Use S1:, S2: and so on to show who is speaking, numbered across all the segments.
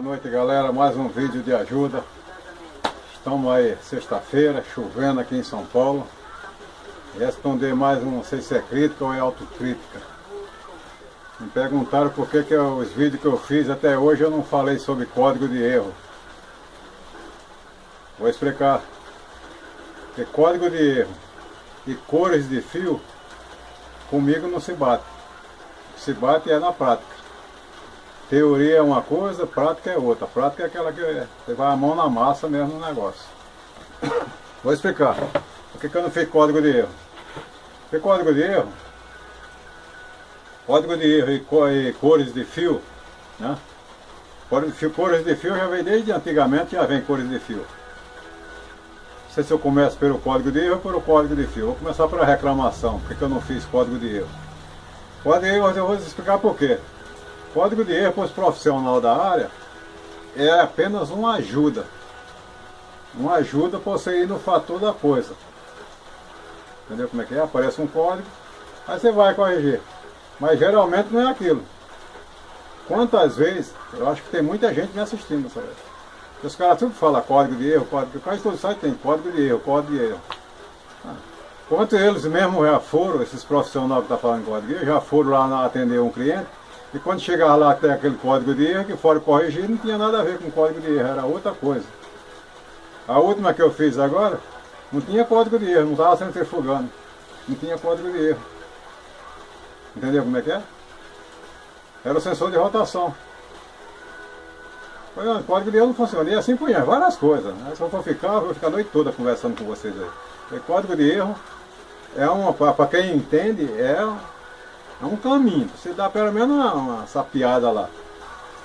S1: Boa noite, galera, mais um vídeo de ajuda. Estamos aí, sexta-feira, chovendo aqui em São Paulo. Responder mais um, não sei se é crítica ou é autocrítica. Me perguntaram por que os vídeos que eu fiz até hoje eu não falei sobre código de erro. Vou explicar. Porque código de erro e cores de fio, comigo não se bate. O que se bate é na prática. Teoria é uma coisa, prática é outra. Prática é aquela que você vai a mão na massa mesmo no negócio. Vou explicar. Por que eu não fiz código de erro? Porque código de erro e cores de fio, né? Cores de fio já vem desde antigamente, já vem cores de fio. Não sei se eu começo pelo código de erro ou pelo código de fio. Vou começar pela reclamação. Por que eu não fiz código de erro? Código de erro eu vou explicar por quê. Código de erro para os profissionais da área é apenas uma ajuda. Uma ajuda para você ir no fator da coisa. Entendeu como é que é? Aparece um código, aí você vai corrigir. Mas geralmente não é aquilo. Quantas vezes, eu acho que tem muita gente me assistindo, sabe? Os caras tudo falam código de erro, quase todo site tem código de erro, código de erro. Quantos eles mesmo já foram, esses profissionais que estão falando código de erro, já foram lá atender um cliente, e quando chegava lá até aquele código de erro, que fora corrigir, não tinha nada a ver com código de erro, era outra coisa. A última que eu fiz agora, não tinha código de erro, não estava centrifugando, não tinha código de erro. Entendeu como é que é? Era o sensor de rotação. O código de erro não funciona, e assim punha várias coisas. Né? Se eu for ficar, eu vou ficar a noite toda conversando com vocês aí. O código de erro, para quem entende, é um caminho. Você dá pelo menos uma sapiada lá.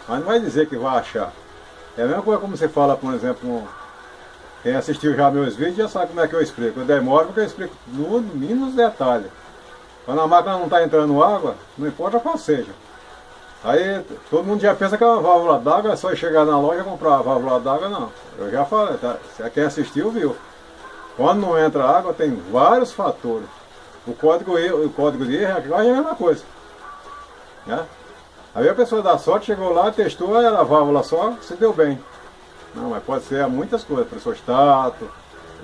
S1: Mas não vai dizer que vai achar. É a mesma coisa como você fala, por exemplo, quem assistiu já meus vídeos já sabe como é que eu explico. Eu demoro porque eu explico no mínimos detalhes. Quando a máquina não está entrando água, não importa qual seja. Aí todo mundo já pensa que é uma válvula d'água, é só ir na loja e comprar a válvula d'água, não. Eu já falei, tá? Quem assistiu viu. Quando não entra água tem vários fatores. O código de erro é a mesma coisa. Né? Aí a pessoa dá sorte, chegou lá, testou, era a válvula só, se deu bem. Não, mas pode ser muitas coisas, pressostato,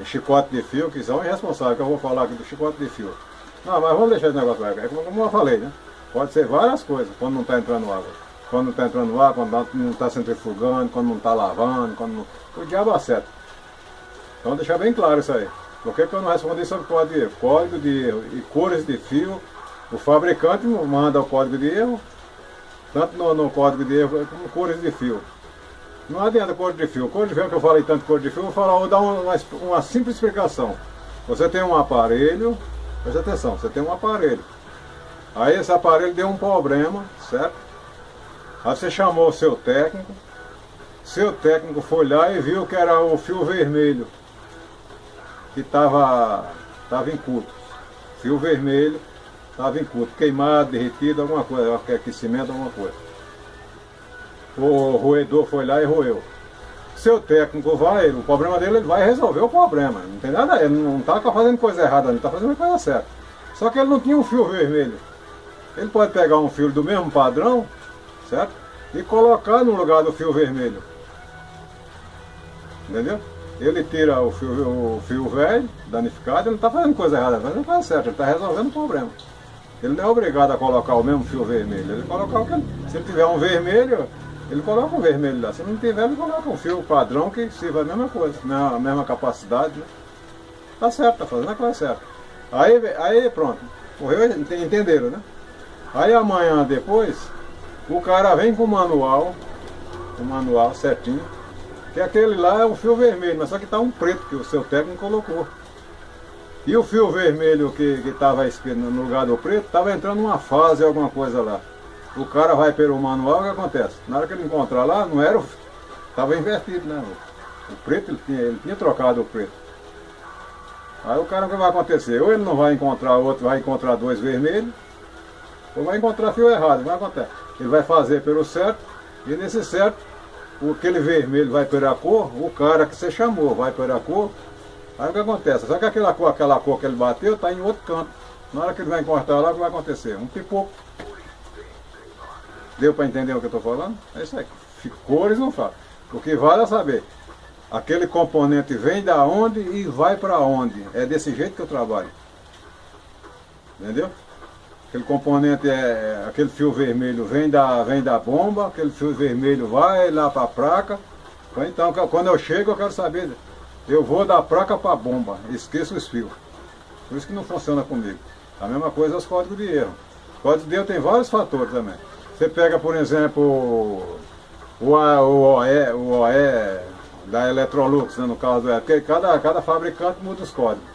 S1: chicote de fio, que são irresponsáveis, que eu vou falar aqui do chicote de fio. Não, mas vamos deixar esse negócio lá, como eu falei, né? Pode ser várias coisas, quando não está entrando água. Quando não está entrando água, quando não está centrifugando, quando não está lavando, quando não... O diabo acerta. Então deixar bem claro isso aí. Por que eu não respondi sobre código de erro? Código de erro e cores de fio, o fabricante manda o código de erro, tanto no código de erro como cores de fio. Não adianta cor de fio. Cor de fio que eu falei tanto cor de fio, vou dar uma simples explicação. Você tem um aparelho, presta atenção, você tem um aparelho. Aí esse aparelho deu um problema, certo? Aí você chamou o seu técnico foi lá e viu que era o fio vermelho que estava em curto. Fio vermelho estava em curto, queimado, derretido, alguma coisa, aquecimento, alguma coisa. O roedor foi lá e roeu. Seu técnico o problema dele, ele vai resolver o problema. Não tem nada, ele não está fazendo coisa errada, ele está fazendo coisa certa. Só que ele não tinha um fio vermelho. Ele pode pegar um fio do mesmo padrão, certo? E colocar no lugar do fio vermelho. Entendeu? Ele tira o fio velho, danificado, ele não está fazendo coisa errada, ele está fazendo coisa certa, ele está resolvendo o problema. Ele não é obrigado a colocar o mesmo fio vermelho, ele coloca se ele tiver um vermelho, ele coloca um vermelho lá. Se não tiver, ele coloca um fio padrão que sirva a mesma coisa, a mesma capacidade. Né? Tá certo, tá fazendo a coisa certa. Aí pronto, correu, entenderam, né? Aí amanhã depois, o cara vem com o manual certinho, que aquele lá é um fio vermelho, mas só que está um preto que o seu técnico colocou. E o fio vermelho que estava no lugar do preto, estava entrando uma fase, alguma coisa lá. O cara vai pelo manual, o que acontece? Na hora que ele encontrar lá, não era estava invertido, né? O preto, ele tinha trocado o preto. Aí o cara, o que vai acontecer? Ou ele não vai encontrar outro, vai encontrar dois vermelhos, ou vai encontrar fio errado. O que vai acontecer? Ele vai fazer pelo certo, e nesse certo, aquele vermelho vai pela cor, o cara que você chamou vai pela cor. Aí o que acontece? Só que aquela cor que ele bateu está em outro canto. Na hora que ele vai encontrar lá, o que vai acontecer? Um pipoco. Deu para entender o que eu estou falando? É isso aí. cores não fala. O que vale é saber, aquele componente vem da onde e vai para onde. É desse jeito que eu trabalho. Entendeu? Aquele componente aquele fio vermelho vem da bomba, aquele fio vermelho vai lá para a placa. Então quando eu chego eu quero saber, eu vou da placa para a bomba, esqueço os fios. Por isso que não funciona comigo. A mesma coisa é os códigos de erro. O código de erro tem vários fatores também. Você pega, por exemplo, o OE da Electrolux, né, no caso, porque cada fabricante muda os códigos.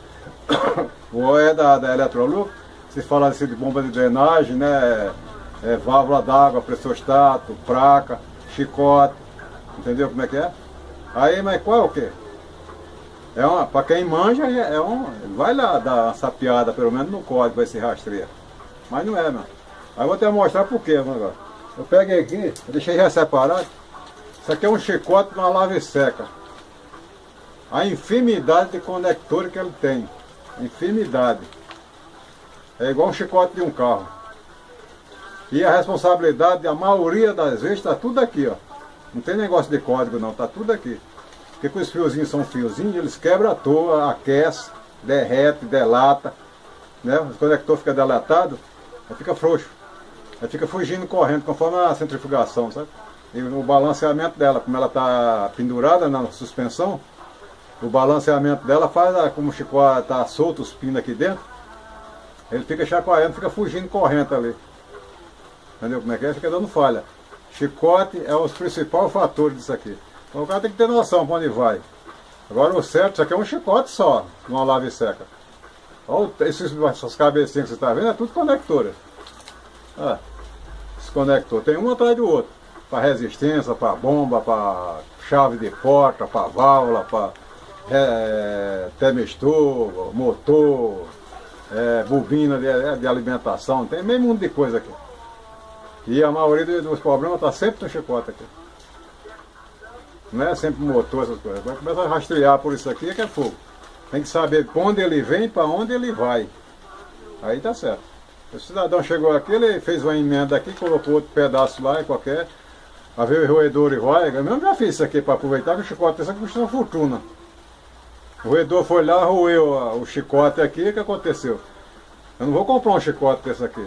S1: O OE da Electrolux, se fala assim de bomba de drenagem, né, válvula d'água, pressostato, placa, chicote, entendeu como é que é? Aí, mas qual é o quê? Para quem manja, vai lá dar uma sapiada, pelo menos no código, vai se rastrear. Mas não é, mano. Aí eu vou até mostrar por quê, mano, agora. Eu peguei aqui, eu deixei já separado. Isso aqui é um chicote de uma lave seca. A infinidade de conectores que ele tem. Infinidade. É igual um chicote de um carro. E a responsabilidade da maioria das vezes está tudo aqui, ó. Não tem negócio de código não, está tudo aqui. Porque os fiozinhos são fiozinhos, eles quebram à toa, aquece, derrete, delata, né? O conector fica delatado, aí fica frouxo. Aí fica fugindo, correndo, conforme a centrifugação, sabe? E o balanceamento dela, como ela está pendurada na suspensão, o balanceamento dela faz, como o chicote está solto, os pinos aqui dentro, ele fica chacoalhando, fica fugindo, correndo ali. Entendeu como é que é? Fica dando falha. Chicote é os principais fatores disso aqui. Então o cara tem que ter noção para onde vai. Agora o certo, isso aqui é um chicote só, numa lave seca. Olha essas cabecinhas que você está vendo, é tudo conector. Ah, esse conector tem um atrás do outro. Para resistência, para bomba, para chave de porta, para válvula, para termistor, motor, bobina de alimentação. Tem meio mundo de coisa aqui. E a maioria dos problemas está sempre no chicote aqui. Não é sempre motor, essas coisas. Vai começar a rastrear por isso aqui, que é fogo. Tem que saber para onde ele vem e para onde ele vai. Aí tá certo. O cidadão chegou aqui, ele fez uma emenda aqui, colocou outro pedaço lá em qualquer. A ver o roedor e vai. Eu mesmo já fiz isso aqui para aproveitar, que o chicote desse aqui custa uma fortuna. O roedor foi lá, roeu o chicote aqui, o que aconteceu? Eu não vou comprar um chicote desse aqui.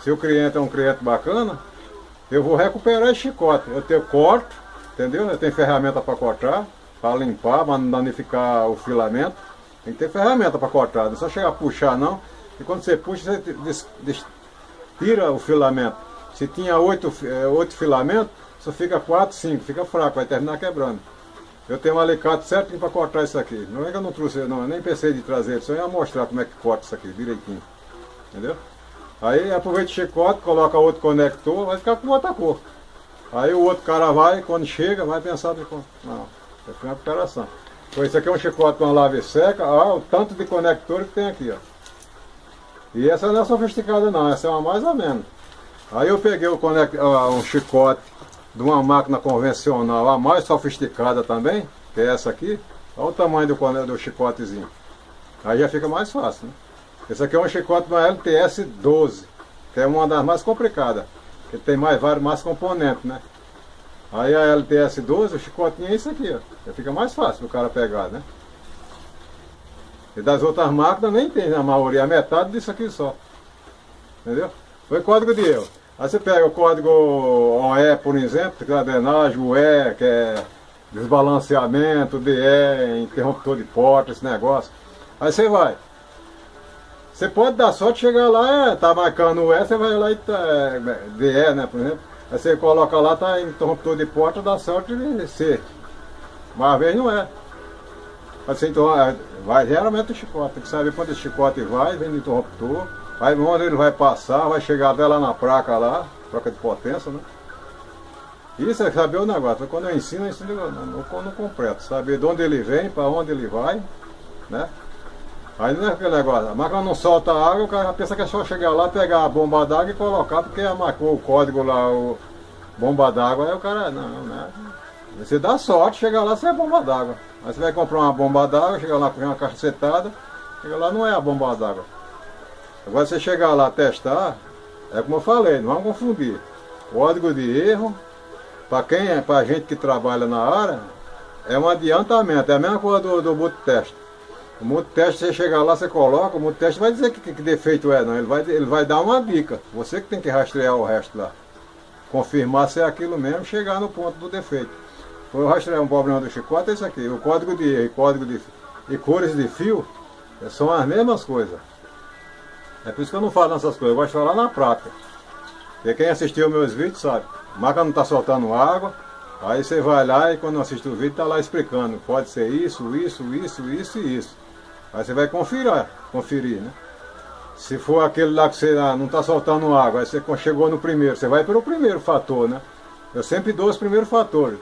S1: Se o cliente é um cliente bacana, eu vou recuperar esse chicote. Eu corto, entendeu? Eu tenho ferramenta para cortar, para limpar, para não danificar o filamento. Tem que ter ferramenta para cortar, não é só chegar a puxar não. E quando você puxa, você tira o filamento. Se tinha 8 filamentos, só fica 4, 5, fica fraco, vai terminar quebrando. Eu tenho um alicate certinho para cortar isso aqui. Não é que eu não trouxe, não, eu nem pensei de trazer, só ia mostrar como é que corta isso aqui direitinho. Entendeu? Aí aproveita o chicote, coloca outro conector, vai ficar com outra cor. Aí o outro cara vai, quando chega, vai pensar de não, é uma recuperação. Então isso aqui é um chicote com uma lave seca, olha o tanto de conector que tem aqui, ó. E essa não é sofisticada não, essa é uma mais ou menos. Aí eu peguei um chicote de uma máquina convencional, a mais sofisticada também, que é essa aqui. Olha o tamanho do chicotezinho. Aí já fica mais fácil, né? Esse aqui é um chicote de uma LTS 12, que é uma das mais complicadas, que tem mais componentes, né? Aí a LTS 12, o chicotinho é isso aqui, ó. Já fica mais fácil o cara pegar, né? E das outras máquinas nem tem, na maioria, a metade disso aqui só. Entendeu? Foi código de erro. Aí você pega o código OE, por exemplo, que é a drenagem, o E, que é desbalanceamento, DE, interruptor de porta, esse negócio. Aí você vai. Você pode dar sorte, chegar lá, tá marcando o E, você vai lá e DE, né, por exemplo. Aí você coloca lá, tá interruptor de porta, dá sorte de ser. Mas às vezes não é. Assim, então, vai geralmente o chicote, tem que saber quando esse chicote vai, vem no interruptor, aí onde ele vai passar, vai chegar até lá na placa lá, placa de potência, né? Isso é saber o negócio. Quando eu ensino no completo, saber de onde ele vem, para onde ele vai, né? Aí não é aquele negócio, a máquina não solta água, o cara pensa que é só chegar lá, pegar a bomba d'água e colocar, porque marcou o código lá, o bomba d'água, aí o cara, não, né? Você dá sorte, chega lá, você é bomba d'água. Aí você vai comprar uma bomba d'água, chega lá com uma cacetada, chega lá, não é a bomba d'água. Agora você chegar lá testar, é como eu falei, não vamos confundir. Código de erro Pra gente que trabalha na área, é um adiantamento, é a mesma coisa do multiteste. O multiteste, você chegar lá, você coloca, o multiteste vai dizer que defeito é, não. Ele vai dar uma dica. Você que tem que rastrear o resto lá. Confirmar se é aquilo mesmo, chegar no ponto do defeito. Foi eu rastrear um problema do chicote, é isso aqui. O código de erro e cores de fio são as mesmas coisas. É por isso que eu não falo nessas coisas, eu gosto de falar na prática. Porque quem assistiu meus vídeos sabe, a máquina não está soltando água, aí você vai lá e quando assiste o vídeo está lá explicando, pode ser isso, isso, isso, isso e isso. Aí você vai conferir, né? Se for aquele lá que você não está soltando água, aí você chegou no primeiro, você vai pelo primeiro fator, né? Eu sempre dou os primeiros fatores.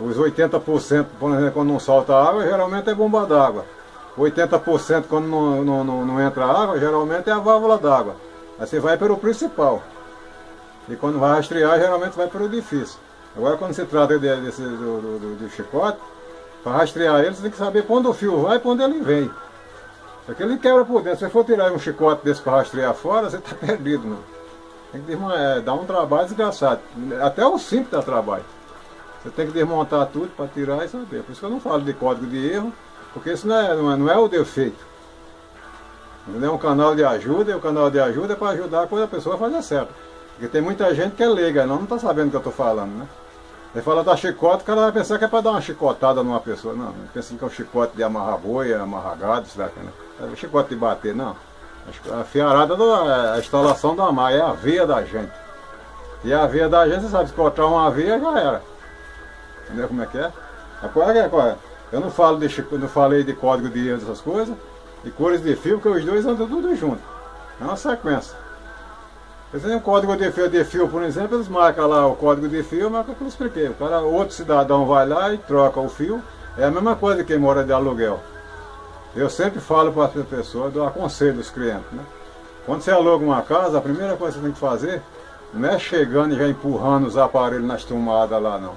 S1: Os 80%, por exemplo, quando não solta água, geralmente é bomba d'água. 80% quando não entra água, geralmente é a válvula d'água. Aí você vai pelo principal. E quando vai rastrear, geralmente vai pelo difícil. Agora quando se trata do chicote, para rastrear ele, você tem que saber para onde o fio vai e para onde ele vem. Porque ele quebra por dentro. Se você for tirar um chicote desse para rastrear fora, você está perdido, mano. Tem que dar um trabalho desgraçado. Até o simples dá trabalho. Você tem que desmontar tudo para tirar e saber. Por isso que eu não falo de código de erro, porque isso não é o defeito. É um canal de ajuda, e o canal de ajuda é para ajudar quando a pessoa fazer certo. Porque tem muita gente que é leiga, não está sabendo o que eu estou falando, né? Ele fala da chicote, o cara vai pensar que é para dar uma chicotada numa pessoa. Não, pensa que é um chicote de amarrar boi, amarrar gado, será que, né? É chicote de bater, não. A fiarada, a instalação da malha, é a veia da gente. E a veia da gente, você sabe, se cortar uma veia, já era. Entendeu como é que é? Eu não falei de código de erro, essas coisas, e cores de fio, porque os dois andam tudo junto. É uma sequência. Você tem um código de fio, por exemplo, eles marcam lá o código de fio, marca o que eu expliquei. Outro cidadão vai lá e troca o fio. É a mesma coisa que quem mora de aluguel. Eu sempre falo para as pessoas, dou aconselho aos clientes, né? Quando você aluga uma casa, a primeira coisa que você tem que fazer não é chegando e já empurrando os aparelhos nas tomadas lá, não.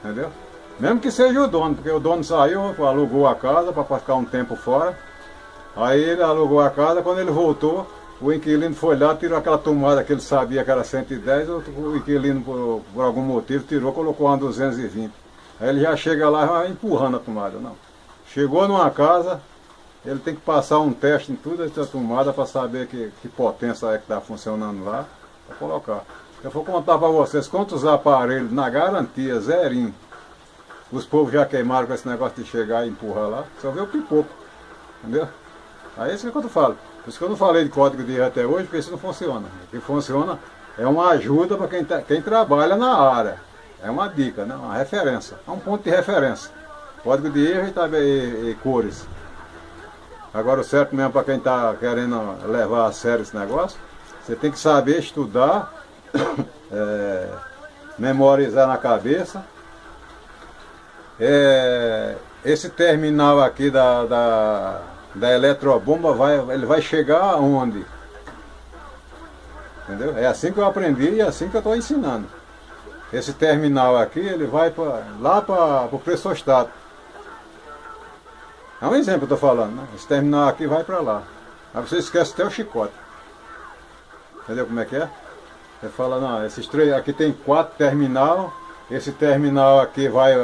S1: Entendeu? Mesmo que seja o dono, porque o dono saiu, alugou a casa para ficar um tempo fora. Aí ele alugou a casa, quando ele voltou, o inquilino foi lá, tirou aquela tomada que ele sabia que era 110, o inquilino por algum motivo tirou, colocou uma 220. Aí ele já chega lá e vai empurrando a tomada, não. Chegou numa casa, ele tem que passar um teste em toda essa tomada para saber que potência é que está funcionando lá, para colocar. Eu vou contar para vocês quantos aparelhos, na garantia, zerinho, os povos já queimaram com esse negócio de chegar e empurrar lá, só vê o pipoco, entendeu? Aí é isso que eu falo. Por isso que eu não falei de código de erro até hoje, porque isso não funciona. O que funciona é uma ajuda para quem trabalha na área. É uma dica, né? Uma referência, é um ponto de referência. Código de erro e cores. Agora o certo mesmo para quem está querendo levar a sério esse negócio, você tem que saber estudar, memorizar na cabeça. Esse terminal aqui da eletrobomba, ele vai chegar aonde? Entendeu? É assim que eu aprendi e é assim que eu estou ensinando. Esse terminal aqui, ele vai lá para o pressostato. É um exemplo que eu estou falando, né? Esse terminal aqui vai para lá. Aí você esquece até o chicote. Entendeu como é que é? Você fala, não, esses três, aqui tem 4 terminal. Esse terminal aqui vai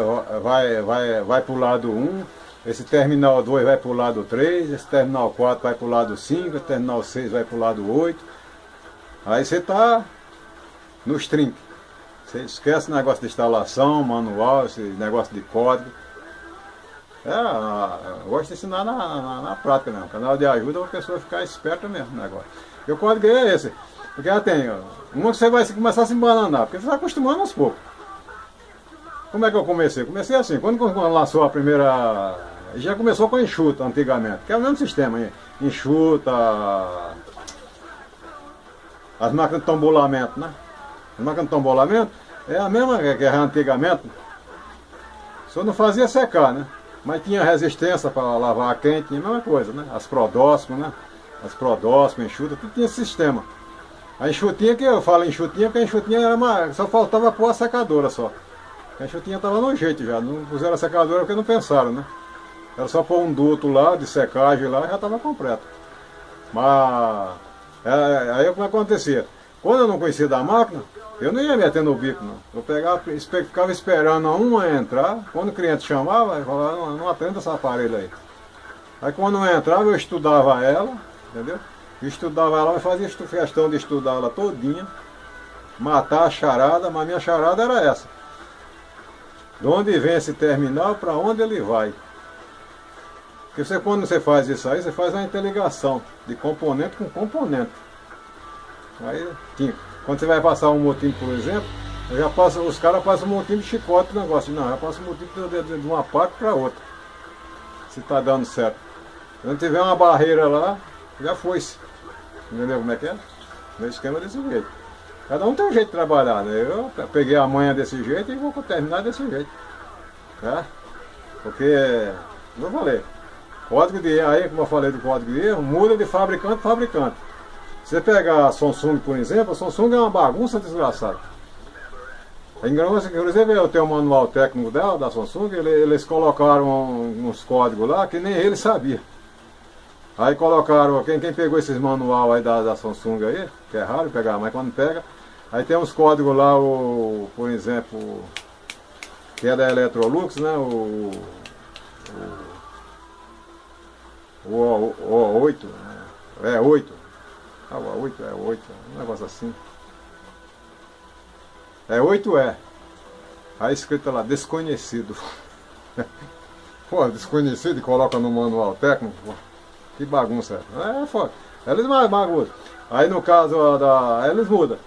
S1: para o lado 1. Esse terminal 2 vai para o lado 3. Esse terminal 4 vai para o lado 5. Esse terminal 6 vai para o lado 8. Aí você está nos 30. Você esquece o negócio de instalação, manual, esse negócio de código. Eu gosto de ensinar na prática mesmo. Canal de ajuda para a pessoa ficar esperta mesmo no negócio. E o código é esse. Porque já tem, uma que você vai começar a se embananar, porque você vai acostumando aos poucos. Como é que eu comecei? Comecei assim, quando lançou a primeira... Já começou com enxuta antigamente, que é o mesmo sistema, hein? Enxuta, as máquinas de tombolamento, né? As máquinas de tombolamento é a mesma que era antigamente, só não fazia secar, né? Mas tinha resistência para lavar a quente, tinha a mesma coisa, né? As prodósmos, né? As prodósmos, enxuta, tudo tinha esse sistema. A enxutinha, que eu falo enxutinha, porque a enxutinha era só faltava pôr a secadora só. A enxutinha estava no jeito já, não puseram a secadora porque não pensaram, né? Era só pôr um duto lá, de secagem lá, e já estava completo. Mas, aí o que acontecia? Quando eu não conhecia da máquina, Eu não ia meter no bico, não. Eu pegava, ficava esperando uma entrar. Quando o cliente chamava, eu falava, não atenda esse aparelho aí. Aí quando não entrava, eu estudava ela, entendeu? Eu estudava ela, eu fazia questão de estudar ela todinha, matar a charada, mas minha charada era essa. De onde vem esse terminal, para onde ele vai. Porque você, quando você faz isso aí, você faz uma interligação de componente com componente. Aí, quando você vai passar um motim, por exemplo, os caras passam um motim de chicote no negócio. Não, já passa um motim de uma parte para outra. Se está dando certo. Quando tiver uma barreira lá, já foi-se. Entendeu como é que é? Meu esquema é desse jeito. Cada um tem um jeito de trabalhar, né? Eu peguei a manha desse jeito e vou terminar desse jeito. Tá? Porque, não falei, código de erro, aí como eu falei do código de erro, muda de fabricante para fabricante. Se você pegar a Samsung, por exemplo, a Samsung é uma bagunça desgraçada. Inclusive eu tenho um manual técnico dela, da Samsung, eles colocaram uns códigos lá que nem eles sabiam. Aí colocaram, quem pegou esses manual aí da Samsung aí, que é raro pegar, mas quando pega, aí tem uns códigos lá, por exemplo, que é da Electrolux, né, o O8, é 8, o 8 é 8, um negócio assim. É 8E. Aí escrito lá, desconhecido. Pô, desconhecido e coloca no manual técnico, pô. Que bagunça. É foda. Eles mais bagunçam. Aí no caso eles mudam.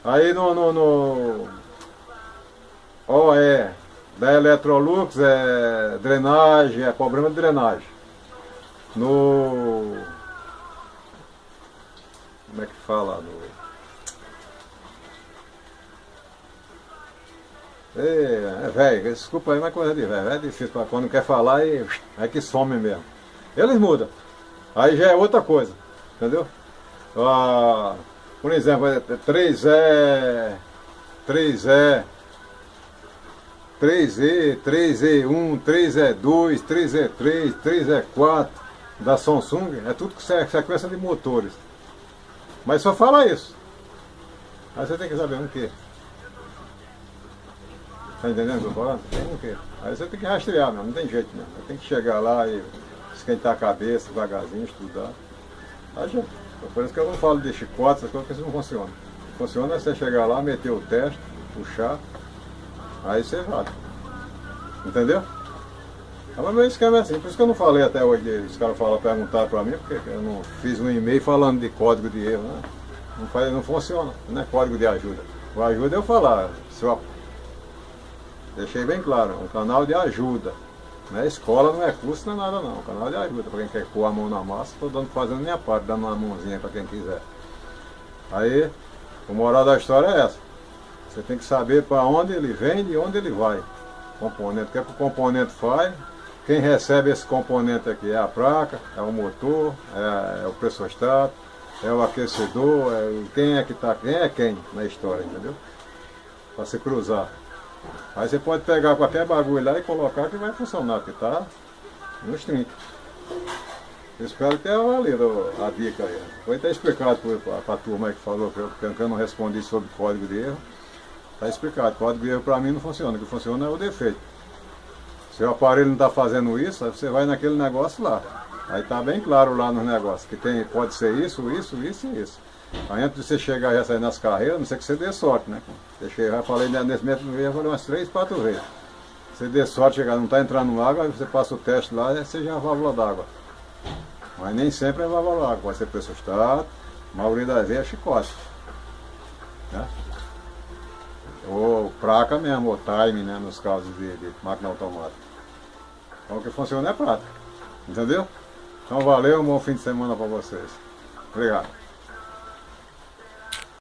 S1: Aí no OE da Electrolux é drenagem, é problema de drenagem. Como é que fala? Velho, desculpa aí, mas coisa de velho. É difícil, pra quando quer falar é que some mesmo. Eles mudam. Aí já é outra coisa, entendeu? Por exemplo, 3E, 3E, 3E, 3E1, 3E2, 3E3, 3E4 da Samsung, é tudo sequência de motores. Mas só fala isso. Aí você tem que saber um quê? Tá entendendo o que eu tô falando? Tem um quê? Aí você tem que rastrear mesmo, não tem jeito mesmo. Tem que chegar lá e esquentar a cabeça devagarzinho, estudar. Aí já. Por isso que eu não falo de chicote, essas coisas, porque isso não funciona. Funciona é você chegar lá, meter o teste, puxar, aí você vai. Entendeu? Mas meu esquema é assim, por isso que eu não falei até hoje, os caras perguntaram pra mim, porque eu não fiz um e-mail falando de código de erro, né? Não funciona, não é código de ajuda. O ajuda é eu falar, deixei bem claro, é um canal de ajuda. Não é escola, não é curso, não é nada não, é um canal de ajuda. Para quem quer pôr a mão na massa, estou fazendo minha parte, dando uma mãozinha para quem quiser. Aí, o moral da história é essa. Você tem que saber para onde ele vem e onde ele vai. Componente, o que é que o componente faz? Quem recebe esse componente aqui é a placa, é o motor, é o pressostato, é o aquecedor, quem é quem na história, entendeu? Para se cruzar. Aí você pode pegar qualquer bagulho lá e colocar que vai funcionar, que tá nos 30. Eu espero que tenha valido a dica aí. Foi até explicado para a turma aí que falou que eu não respondi sobre código de erro. Está explicado, código de erro para mim não funciona, o que funciona é o defeito. Se o aparelho não está fazendo isso, aí você vai naquele negócio lá. Aí está bem claro lá nos negócios, que pode ser isso, isso, isso e isso. Aí antes de você chegar e sair nas carreiras, não sei que você dê sorte, né? Eu já falei nesse mesmo vídeo, eu falei umas 3, 4 vezes. Você dê sorte, chegar, não está entrando água, aí você passa o teste lá e seja a válvula d'água. Mas nem sempre é válvula d'água, pode ser pressostato, a maioria das vezes é chicote. Né? Ou placa mesmo, ou time, né? Nos casos de máquina automática. Então o que funciona é prática. Entendeu? Então valeu, um bom fim de semana para vocês. Obrigado.